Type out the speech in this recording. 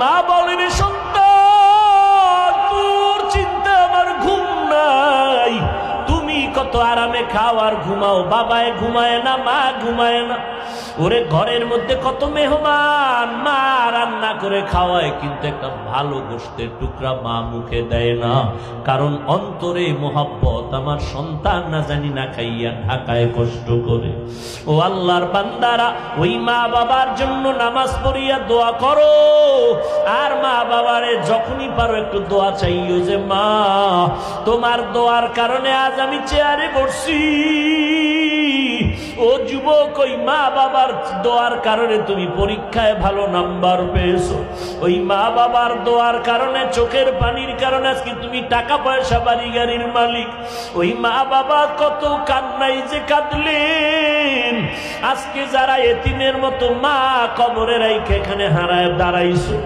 মা বলেন সন্তান তোর চিন্তা আমার ঘুম নাই, তুমি কত আরামে খাও আর ঘুমাও, বাবায় ঘুমায় না, মা ঘুমায় না। ওরে ঘরের মধ্যে কত মেহমান, মা রান্না করে খাওয়ায় কিন্তু একটা ভালো গোশতের টুকরা মা মুখে দেয় না, কারণ অন্তরে মোহাব্বত আমার সন্তান না জানি না খাইয়া ঢাকায় কষ্ট করে। ও আল্লাহর বান্দারা, ওই মা বাবার জন্য নামাজ পড়িয়া দোয়া করো, আর মা বাবারে যখনই পারো একটু দোয়া চাইও যে মা তোমার দোয়ার কারণে আজ আমি চেয়ারে বসছি। ও যুবক, ওই মা বাবার দোয়ার কারণে তুমি পরীক্ষায় ভালো নাম্বার পেয়েছো, ওই মা বাবার দোয়ার কারণে চোখের পানির কারণে আজকে তুমি টাকা পয়সা বাড়ি গাড়ির মালিক। ওই মা বাবা কত কান্নাই যে কাঁদলেন, আজকে যারা এতিমের মতো মা কবরে রাইখে এখানে হারায় দাঁড়াইছো,